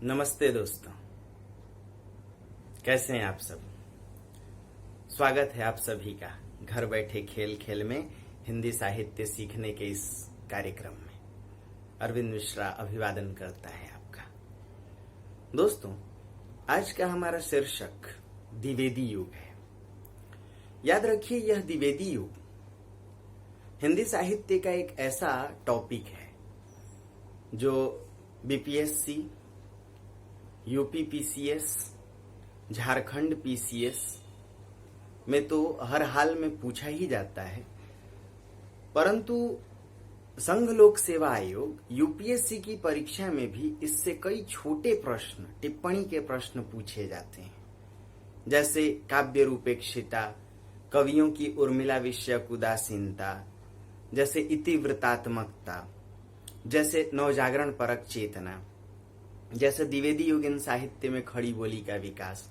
नमस्ते दोस्तों, कैसे हैं आप सब। स्वागत है आप सभी का घर बैठे खेल खेल में हिंदी साहित्य सीखने के इस कार्यक्रम में। अरविंद मिश्रा अभिवादन करता है आपका। दोस्तों, आज का हमारा शीर्षक द्विवेदी युग है। याद रखिए, यह द्विवेदी युग हिंदी साहित्य का एक ऐसा टॉपिक है जो BPSC, UP PCS, Jharkhand PCS में तो हर हाल में पूछा ही जाता है, परंतु संघ लोक सेवा आयोग यूपीएससी की परीक्षा में भी इससे कई छोटे प्रश्न, टिप्पणी के प्रश्न पूछे जाते हैं। जैसे काव्य रूपेक्षिता, कवियों की उर्मिला विषयक उदासीनता, जैसे इतिवृत्तात्मकता, जैसे नवजागरण परक चेतना, जैसे द्विवेदी युग इन साहित्य में खड़ी बोली का विकास।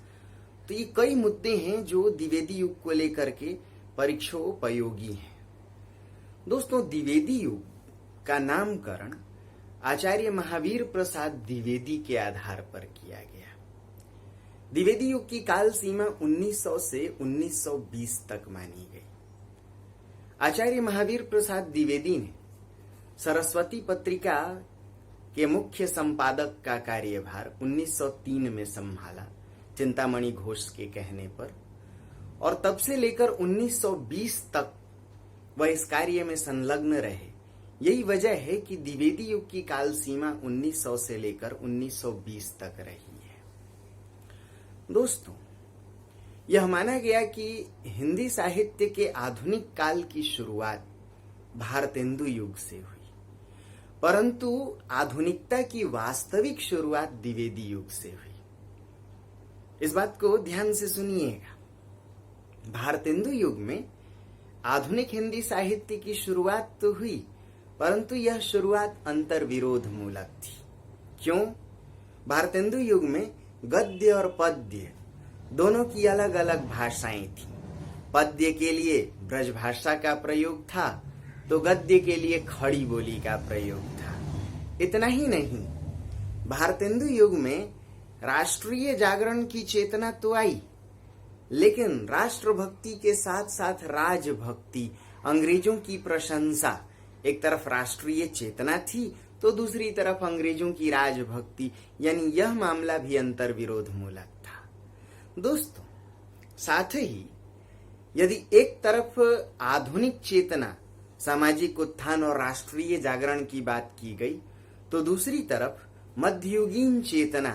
तो ये कई मुद्दे हैं जो द्विवेदी युग को लेकर के परीक्षोपयोगी हैं। दोस्तों, द्विवेदी युग का नामकरण आचार्य महावीर प्रसाद द्विवेदी के आधार पर किया गया। द्विवेदी युग की काल सीमा 1900 से 1920 तक मानी गई। आचार्य महावीर प्रसाद द्विवेदी ने सरस्वती पत्रिका के मुख्य संपादक का कार्यभार 1903 में संभाला, चिंतामणि घोष के कहने पर, और तब से लेकर 1920 तक वह इस कार्य में संलग्न रहे। यही वजह है कि द्विवेदी युग की काल सीमा 1900 से लेकर 1920 तक रही है। दोस्तों, यह माना गया कि हिंदी साहित्य के आधुनिक काल की शुरुआत भारतेंदु युग से हुई, परंतु आधुनिकता की वास्तविक शुरुआत द्विवेदी युग से हुई। इस बात को ध्यान से सुनिएगा। भारतेंदु युग में आधुनिक हिंदी साहित्य की शुरुआत तो हुई, परंतु यह शुरुआत अंतर्विरोध मूलक थी। क्यों? भारतेंदु युग में गद्य और पद्य दोनों की अलग अलग भाषाएं थीं। पद्य के लिए ब्रज भाषा का प्रयोग था, तो गद्य के लिए खड़ी बोली का प्रयोग था। इतना ही नहीं, भारतेंदु युग में राष्ट्रीय जागरण की चेतना तो आई, लेकिन राष्ट्रभक्ति के साथ साथ राजभक्ति, अंग्रेजों की प्रशंसा, एक तरफ राष्ट्रीय चेतना थी तो दूसरी तरफ अंग्रेजों की राजभक्ति, यानी यह मामला भी अंतर्विरोध मूलक था। दोस्तों, साथ ही यदि एक तरफ आधुनिक चेतना, सामाजिक उत्थान और राष्ट्रीय जागरण की बात की गई, तो दूसरी तरफ मध्ययुगीन चेतना,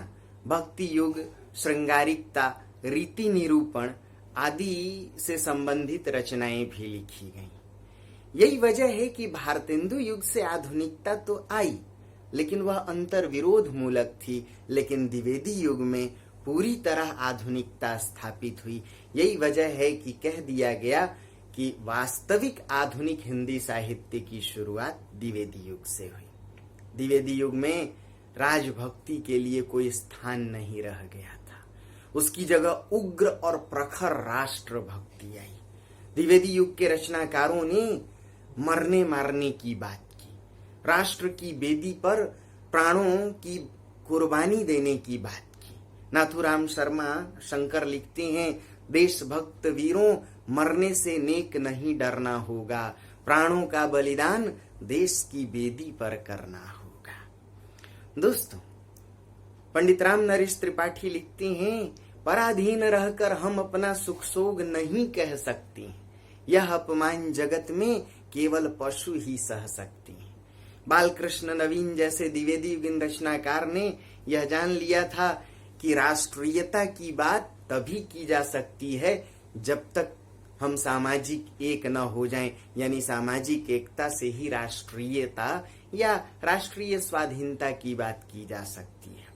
भक्ति युग, श्रृंगारिकता, रीति निरूपण आदि से संबंधित रचनाएं भी लिखी गईं। यही वजह है कि भारतेंदु युग से आधुनिकता तो आई, लेकिन वह अंतर्विरोध मूलक थी, लेकिन द्विवेदी युग में पूरी तरह आधुनिकता स्थापित हुई। यही वजह है कि कह दिया गया कि वास्तविक आधुनिक हिंदी साहित्य की शुरुआत द्विवेदी युग से हुई। द्विवेदी युग में राजभक्ति के लिए कोई स्थान नहीं रह गया था, उसकी जगह उग्र और प्रखर राष्ट्रभक्ति आई। द्विवेदी युग के रचनाकारों ने मरने मारने की बात की, राष्ट्र की बेदी पर प्राणों की कुर्बानी देने की बात की। नाथुराम शर्मा शंकर लिखते हैं, देशभक्त वीरों, मरने से नेक नहीं डरना होगा, प्राणों का बलिदान देश की बेदी पर करना होगा। दोस्तों, पंडित राम नरेश त्रिपाठी लिखते हैं, पराधीन रहकर हम अपना सुख सोग नहीं कह सकते, यह अपमान जगत में केवल पशु ही सह सकते हैं। बालकृष्ण नवीन जैसे द्विवेदी युगीन रचनाकार ने यह जान लिया था कि राष्ट्रीयता की बात तभी की जा सकती है जब तक हम सामाजिक एक न हो जाएं, यानी सामाजिक एकता से ही राष्ट्रीयता या राष्ट्रीय स्वाधीनता की बात की जा सकती है।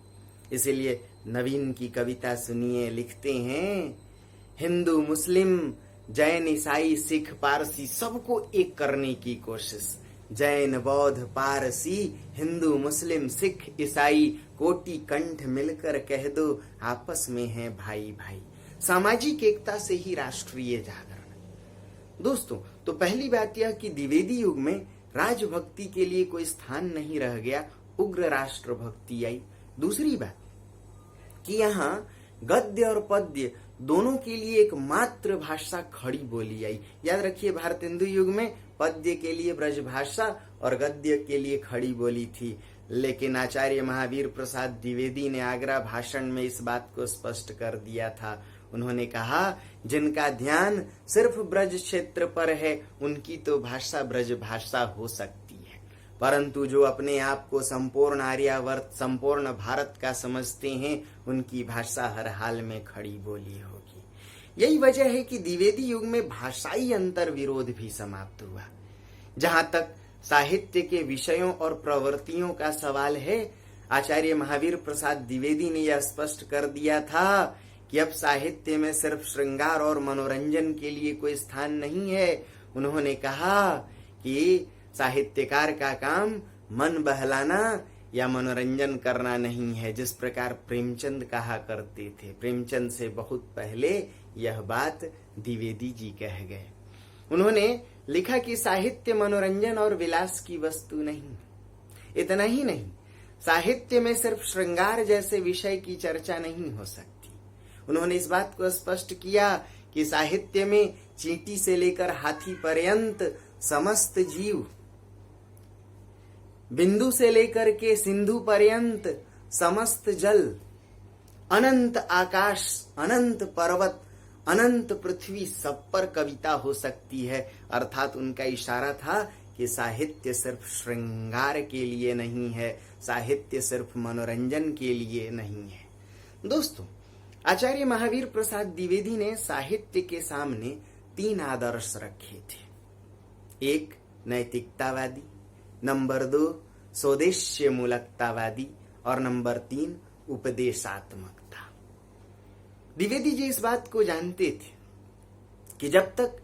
इसलिए नवीन की कविता सुनिए, लिखते हैं, हिंदू मुस्लिम जैन ईसाई सिख पारसी सबको एक करने की कोशिश, जैन बौद्ध पारसी हिंदू मुस्लिम सिख ईसाई कोटि कंठ मिलकर कह दो आपस में है भाई भाई। सामाजिक एकता से ही राष्ट्रीय जागरण। दोस्तों, तो पहली बात यह कि द्विवेदी युग में राजभक्ति के लिए कोई स्थान नहीं रह गया, उग्र राष्ट्रभक्ति आई। दूसरी बात, कि यहाँ गद्य और पद्य दोनों के लिए एक मात्र भाषा खड़ी बोली आई। याद रखिए, भारतेंदु युग में पद्य के लिए ब्रजभाषा और गद्य के लिए खड़ी बोली थी, लेकिन आचार्य महावीर प्रसाद द्विवेदी ने आगरा भाषण में इस बात को स्पष्ट कर दिया था। उन्होंने कहा, जिनका ध्यान सिर्फ ब्रज क्षेत्र पर है उनकी तो भाषा ब्रज भाषा हो सकती है, परंतु जो अपने आप को संपूर्ण आर्यावर्त, संपूर्ण भारत का समझते हैं, उनकी भाषा हर हाल में खड़ी बोली होगी। यही वजह है कि द्विवेदी युग में भाषाई अंतर विरोध भी समाप्त हुआ। जहां तक साहित्य के विषयों और प्रवृत्तियों का सवाल है, आचार्य महावीर प्रसाद द्विवेदी ने यह स्पष्ट कर दिया था कि अब साहित्य में सिर्फ श्रृंगार और मनोरंजन के लिए कोई स्थान नहीं है। उन्होंने कहा कि साहित्यकार का काम मन बहलाना या मनोरंजन करना नहीं है, जिस प्रकार प्रेमचंद कहा करते थे। प्रेमचंद से बहुत पहले यह बात द्विवेदी जी कह गए। उन्होंने लिखा कि साहित्य मनोरंजन और विलास की वस्तु नहीं। इतना ही नहीं, साहित्य में सिर्फ श्रृंगार जैसे विषय की चर्चा नहीं हो सकती। उन्होंने इस बात को स्पष्ट किया कि साहित्य में चींटी से लेकर हाथी पर्यंत समस्त जीव, बिंदु से लेकर के सिंधु पर्यंत समस्त जल, अनंत आकाश, अनंत पर्वत, अनंत पृथ्वी, सब पर कविता हो सकती है। अर्थात उनका इशारा था कि साहित्य सिर्फ श्रृंगार के लिए नहीं है, साहित्य सिर्फ मनोरंजन के लिए नहीं है। दोस्तों, आचार्य महावीर प्रसाद द्विवेदी ने साहित्य के सामने 3 आदर्श रखे थे। 1 नैतिकतावादी, नंबर 2 स्वदेश्य मूलकतावादी और नंबर 3 उपदेशात्मकता। द्विवेदी जी इस बात को जानते थे कि जब तक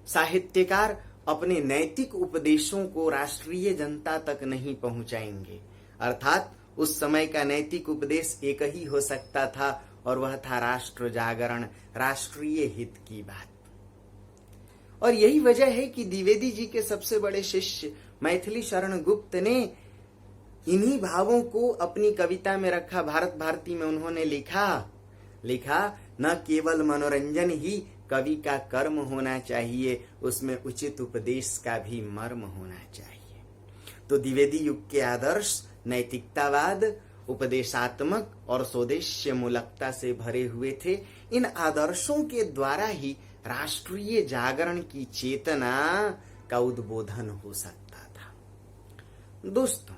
साहित्यकार अपने नैतिक उपदेशों को राष्ट्रीय जनता तक नहीं पहुंचाएंगे, अर्थात उस समय का नैतिक उपदेश एक ही हो सकता था और वह था राष्ट्र जागरण, राष्ट्रीय हित की बात। और यही वजह है कि द्विवेदी जी के सबसे बड़े शिष्य मैथिली शरण गुप्त ने इन्हीं भावों को अपनी कविता में रखा। भारत भारती में उन्होंने लिखा न केवल मनोरंजन ही कवि का कर्म होना चाहिए, उसमें उचित उपदेश का भी मर्म होना चाहिए। तो द्विवेदी युग के आदर्श नैतिकतावाद, उपदेशात्मक और स्वदेश्य मूलकता से भरे हुए थे। इन आदर्शों के द्वारा ही राष्ट्रीय जागरण की चेतना का उद्बोधन हो सकता था। दोस्तों,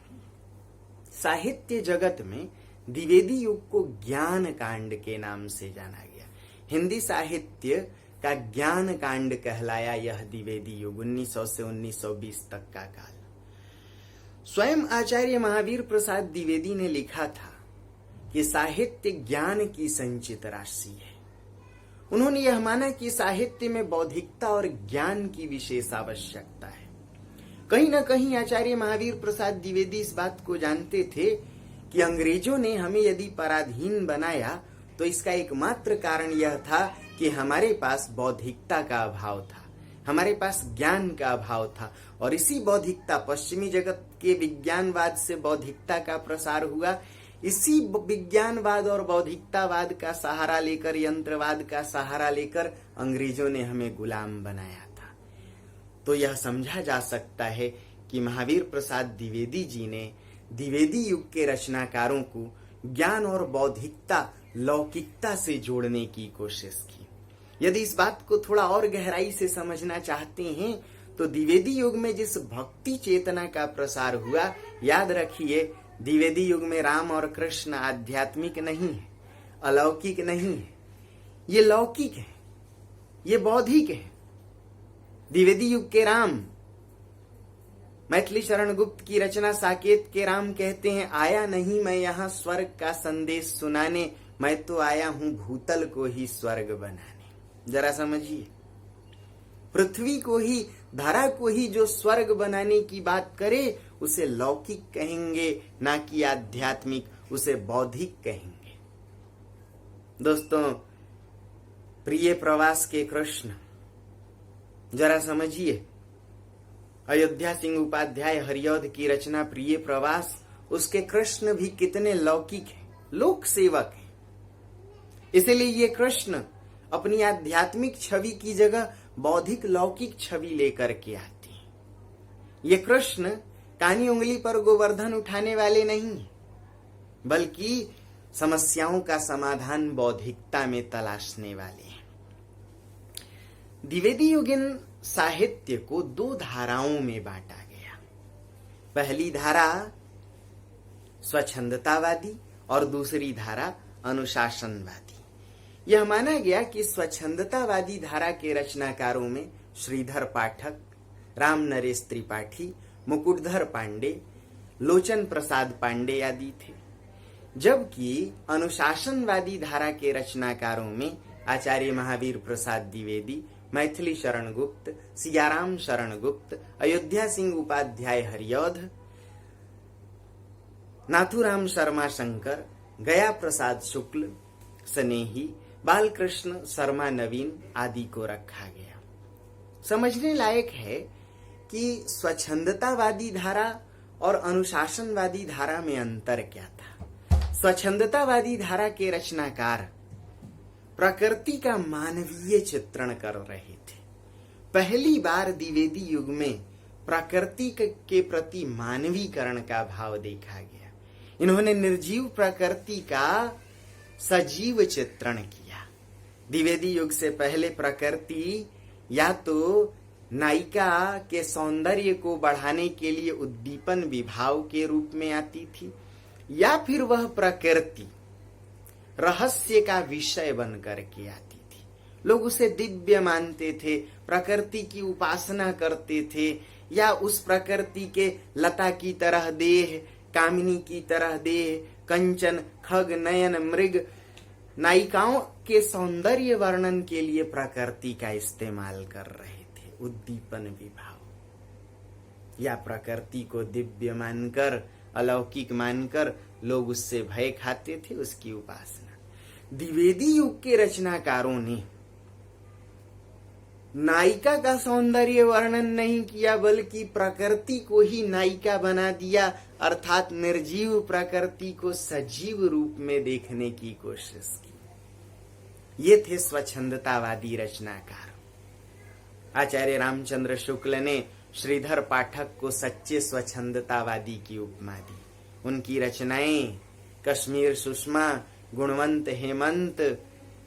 साहित्य जगत में द्विवेदी युग को ज्ञान कांड के नाम से जाना गया। हिंदी साहित्य का ज्ञान कांड कहलाया यह द्विवेदी युग, 1900 से 1920 तक का काल। स्वयं आचार्य महावीर प्रसाद द्विवेदी ने लिखा था कि साहित्य ज्ञान की संचित राशि है। उन्होंने यह माना कि साहित्य में बौद्धिकता और ज्ञान की विशेष आवश्यकता है। कहीं न कहीं आचार्य महावीर प्रसाद द्विवेदी इस बात को जानते थे कि अंग्रेजों ने हमें यदि पराधीन बनाया तो इसका एकमात्र कारण यह था कि हमारे पास बौद्धिकता का अभाव था, हमारे पास ज्ञान का अभाव था। और इसी बौद्धिकता, पश्चिमी जगत के विज्ञानवाद से बौद्धिकता का प्रसार हुआ। इसी विज्ञानवाद और बौद्धिकतावाद का सहारा लेकर, यंत्रवाद का सहारा लेकर अंग्रेजों ने हमें गुलाम बनाया था। तो यह समझा जा सकता है कि महावीर प्रसाद द्विवेदी जी ने द्विवेदी युग के रचनाकारों को ज्ञान और बौद्धिकता, लौकिकता से जोड़ने की कोशिश की। यदि इस बात को थोड़ा और गहराई से समझना चाहते हैं तो द्विवेदी युग में जिस भक्ति चेतना का प्रसार हुआ, याद रखिए, द्विवेदी युग में राम और कृष्ण आध्यात्मिक नहीं है, अलौकिक नहीं है, ये लौकिक है, ये बौद्धिक है। द्विवेदी युग के राम, मैथिली शरण गुप्त की रचना साकेत के राम कहते हैं, आया नहीं मैं यहाँ स्वर्ग का संदेश सुनाने, मैं तो आया हूं भूतल को ही स्वर्ग बनाने। जरा समझिए, पृथ्वी को ही, धरा को ही जो स्वर्ग बनाने की बात करे उसे लौकिक कहेंगे, ना कि आध्यात्मिक, उसे बौद्धिक कहेंगे। दोस्तों, प्रिय प्रवास के कृष्ण, जरा समझिए, अयोध्या सिंह उपाध्याय हरिऔध की रचना प्रिय प्रवास, उसके कृष्ण भी कितने लौकिक हैं, लोक सेवक हैं। इसलिए ये कृष्ण अपनी आध्यात्मिक छवि की जगह बौद्धिक लौकिक छवि लेकर के आते हैं। ये कृष्ण कानी उंगली पर गोवर्धन उठाने वाले नहीं, बल्कि समस्याओं का समाधान बौद्धिकता में तलाशने वाले हैं। द्विवेदी युगीन साहित्य को दो धाराओं में बांटा गया। पहली धारा स्वच्छंदतावादी और दूसरी धारा अनुशासनवादी। यह माना गया कि स्वच्छंदतावादी धारा के रचनाकारों में श्रीधर पाठक, राम नरेश त्रिपाठी, मुकुटधर पांडे, लोचन प्रसाद पांडे आदि थे, जबकि अनुशासनवादी धारा के रचनाकारों में आचार्य महावीर प्रसाद द्विवेदी, मैथिली शरण गुप्त, सियाराम शरण गुप्त, अयोध्या सिंह उपाध्याय हरिऔध, नाथुराम शर्मा शंकर, गया प्रसाद शुक्ल, स्नेही, बालकृष्ण शर्मा नवीन आदि को रखा गया। समझने लायक है कि स्वच्छंदतावादी धारा और अनुशासनवादी धारा में अंतर क्या था। स्वच्छंदतावादी धारा के रचनाकार प्रकृति का मानवीय चित्रण कर रहे थे। पहली बार द्विवेदी युग में प्रकृति के प्रति मानवीकरण का भाव देखा गया। इन्होंने निर्जीव प्रकृति का सजीव चित्रण किया। द्विवेदी युग से पहले प्रकृति या तो नायिका के सौंदर्य को बढ़ाने के लिए उद्दीपन विभाव के रूप में आती थी, या फिर वह प्रकृति रहस्य का विषय बन करके आती थी। लोग उसे दिव्य मानते थे, प्रकृति की उपासना करते थे, या उस प्रकृति के लता की तरह देह, कामिनी की तरह देह, कंचन, खग, नयन, मृग, नायिकाओं के सौंदर्य वर्णन के लिए प्रकृति का इस्तेमाल कर रहे थे। उद्दीपन विभाव या प्रकृति को दिव्य मानकर, अलौकिक मानकर लोग उससे भय खाते थे, उसकी उपासना। द्विवेदी युग के रचनाकारों ने नायिका का सौंदर्य वर्णन नहीं किया, बल्कि प्रकृति को ही नायिका बना दिया, अर्थात निर्जीव प्रकृति को सजीव रूप में देखने की कोशिश की। ये थे स्वच्छंदतावादी रचनाकार। आचार्य रामचंद्र शुक्ल ने श्रीधर पाठक को सच्चे स्वच्छंदतावादी की उपमा दी। उनकी रचनाएं कश्मीर सुषमा, गुणवंत हेमंत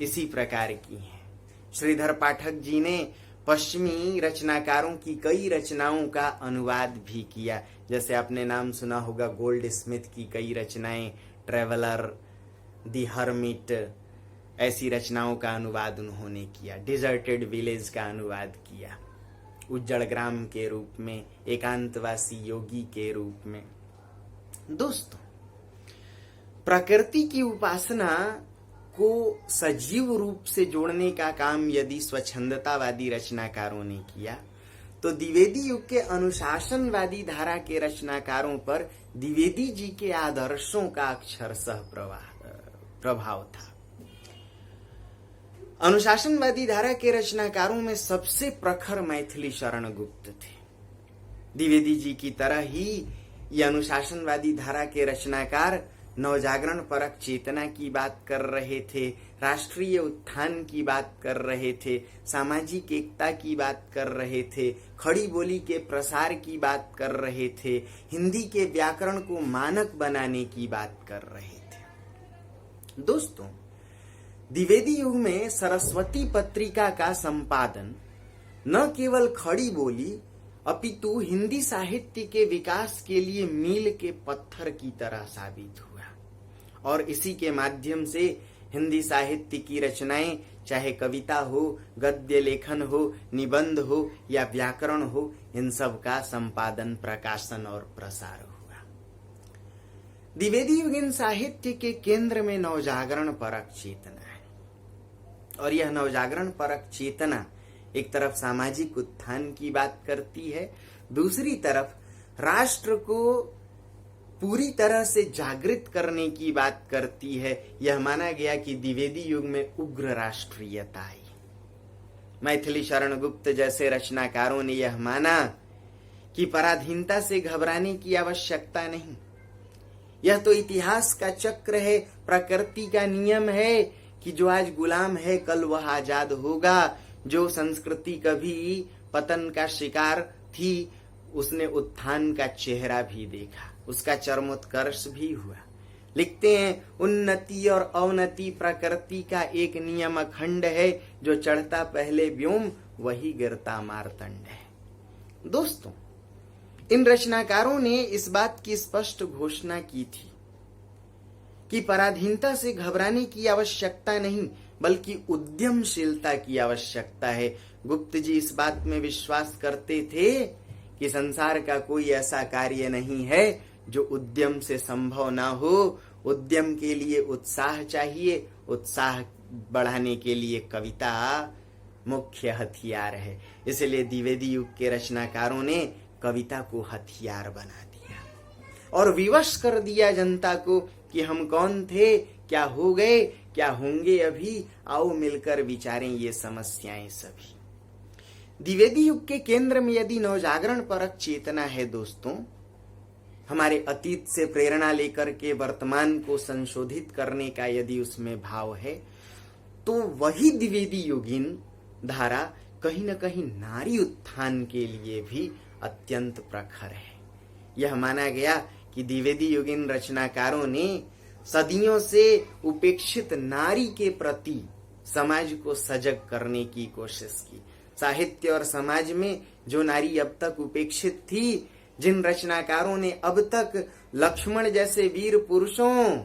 इसी प्रकार की हैं। श्रीधर पाठक जी ने पश्चिमी रचनाकारों की कई रचनाओं का अनुवाद भी किया। जैसे आपने नाम सुना होगा गोल्ड स्मिथ की कई रचनाएं, ट्रेवलर, दी हर्मिट, ऐसी रचनाओं का अनुवाद उन्होंने किया। डिजर्टेड विलेज का अनुवाद किया, उज्जड़ ग्राम के रूप में, एकांतवासी योगी के रूप में। दोस्तों, प्रकृति की उपासना को सजीव रूप से जोड़ने का काम यदि स्वच्छंदतावादी रचनाकारों ने किया, तो द्विवेदी युग के अनुशासनवादी धारा के रचनाकारों पर द्विवेदी जी के आदर्शों का अक्षरशः प्रभाव था। अनुशासनवादी धारा के रचनाकारों में सबसे प्रखर मैथिली शरण गुप्त थे। द्विवेदी जी की तरह ही ये अनुशासनवादी धारा के रचनाकार नवजागरण परक चेतना की बात कर रहे थे, राष्ट्रीय उत्थान की बात कर रहे थे, सामाजिक एकता की बात कर रहे थे, खड़ी बोली के प्रसार की बात कर रहे थे, हिंदी के व्याकरण को मानक बनाने की बात कर रहे थे। दोस्तों, द्विवेदी युग में सरस्वती पत्रिका का संपादन न केवल खड़ी बोली अपितु हिंदी साहित्य के विकास के लिए मील के पत्थर की तरह साबित हुआ, और इसी के माध्यम से हिंदी साहित्य की रचनाएं, चाहे कविता हो, गद्य लेखन हो, निबंध हो या व्याकरण हो, इन सब का संपादन, प्रकाशन और प्रसार हुआ। द्विवेदी युगीन साहित्य के केंद्र में नवजागरण परक चेतना है, और यह नवजागरण परक चेतना एक तरफ सामाजिक उत्थान की बात करती है, दूसरी तरफ राष्ट्र को पूरी तरह से जागृत करने की बात करती है। यह माना गया कि द्विवेदी युग में उग्र राष्ट्रीयता आई। मैथिली शरण गुप्त जैसे रचनाकारों ने यह माना कि पराधीनता से घबराने की आवश्यकता नहीं, यह तो इतिहास का चक्र है, प्रकृति का नियम है कि जो आज गुलाम है कल वह आजाद होगा। जो संस्कृति कभी पतन का शिकार थी उसने उत्थान का चेहरा भी देखा, उसका चरमोत्कर्ष भी हुआ। लिखते हैं, उन्नति और अवनति प्रकृति का एक नियम अखंड है, जो चढ़ता पहले व्योम वही गिरता मार्तंड है। दोस्तों, इन रचनाकारों ने इस बात की स्पष्ट घोषणा की थी कि पराधीनता से घबराने की आवश्यकता नहीं बल्कि उद्यमशीलता की आवश्यकता है। गुप्त जी इस बात में विश्वास करते थे कि संसार का कोई ऐसा कार्य नहीं है जो उद्यम से संभव ना हो। उद्यम के लिए उत्साह चाहिए, उत्साह बढ़ाने के लिए कविता मुख्य हथियार है। इसलिए द्विवेदी युग के रचनाकारों ने कविता को हथियार बना दिया और विवश कर दिया जनता को कि हम कौन थे, क्या हो गए, क्या होंगे अभी, आओ मिलकर विचारें ये समस्याएं सभी। द्विवेदी युग के केंद्र में यदि नवजागरण परक चेतना है दोस्तों, हमारे अतीत से प्रेरणा लेकर के वर्तमान को संशोधित करने का यदि उसमें भाव है, तो वही द्विवेदी युगीन धारा कहीं न कहीं नारी उत्थान के लिए भी अत्यंत प्रखर है। यह माना गया कि द्विवेदी युगीन रचनाकारों ने सदियों से उपेक्षित नारी के प्रति समाज को सजग करने की कोशिश की। साहित्य और समाज में जो नारी अब तक उपेक्षित थी, जिन रचनाकारों ने अब तक लक्ष्मण जैसे वीर पुरुषों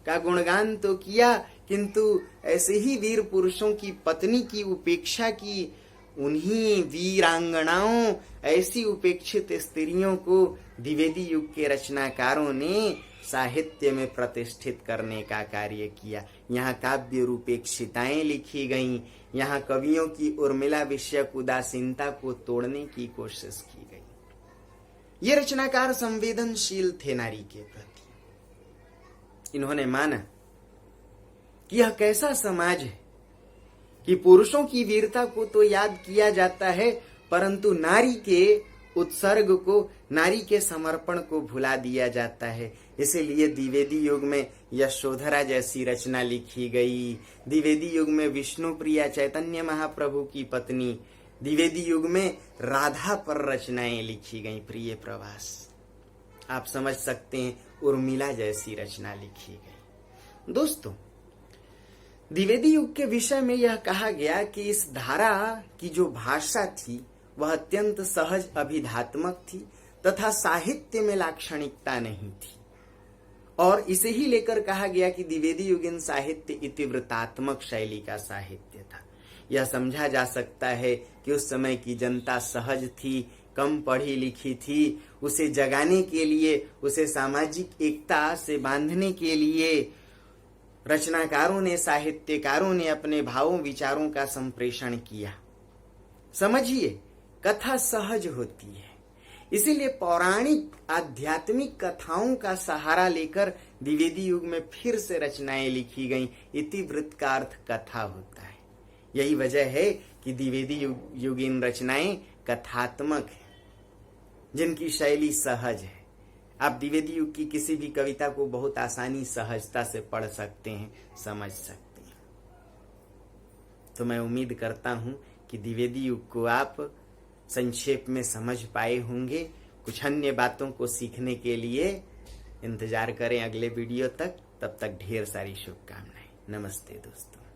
का गुणगान तो किया, किंतु ऐसे ही वीर पुरुषों की पत्नी की उपेक्षा की, उन्हीं वीरांगनाओं, ऐसी उपेक्षित स्त्रियों को द्विवेदी युग के रचनाकारों ने साहित्य में प्रतिष्ठित करने का कार्य किया। यहाँ काव्य रूपेक्षिताएं लिखी गईं, यहाँ कवियों की उर्मिला विषयक उदासीनता को तोड़ने की कोशिश की गई। ये रचनाकार संवेदनशील थे नारी के प्रति। इन्होंने माना कि यह कैसा समाज है कि पुरुषों की वीरता को तो याद किया जाता है, परंतु नारी के उत्सर्ग को, नारी के समर्पण को भुला दिया जाता है। इसीलिए द्विवेदी युग में यशोधरा जैसी रचना लिखी गई। द्विवेदी युग में विष्णुप्रिया चैतन्य महाप्रभु की पत्नी, द्विवेदी युग में राधा पर रचनाएं लिखी गई। प्रिय प्रवास, आप समझ सकते हैं, उर्मिला जैसी रचना लिखी गई। दोस्तों, द्विवेदी युग के विषय में यह कहा गया कि इस धारा की जो भाषा थी वह अत्यंत सहज अभिधात्मक थी तथा साहित्य में लाक्षणिकता नहीं थी, और इसे ही लेकर कहा गया कि द्विवेदी युगीन साहित्य इतिवृत्तात्मक शैली का साहित्य था। यह समझा जा सकता है कि उस समय की जनता सहज थी, कम पढ़ी लिखी थी। उसे जगाने के लिए, उसे सामाजिक एकता से बांधने के लिए रचनाकारों ने, साहित्यकारों ने अपने भावों विचारों का संप्रेषण किया। समझिए, कथा सहज होती है, इसीलिए पौराणिक आध्यात्मिक कथाओं का सहारा लेकर द्विवेदी युग में फिर से रचनाएं लिखी गईं। इतिवृत्त का अर्थ कथा होता है। यही वजह है कि द्विवेदी युगीन रचनाएं कथात्मक है, जिनकी शैली सहज है। आप द्विवेदी युग की किसी भी कविता को बहुत आसानी सहजता से पढ़ सकते हैं, समझ सकते हैं। तो मैं उम्मीद करता हूं कि द्विवेदी युग को आप संक्षेप में समझ पाए होंगे। कुछ अन्य बातों को सीखने के लिए इंतजार करें अगले वीडियो तक। तब तक ढेर सारी शुभकामनाएं। नमस्ते दोस्तों।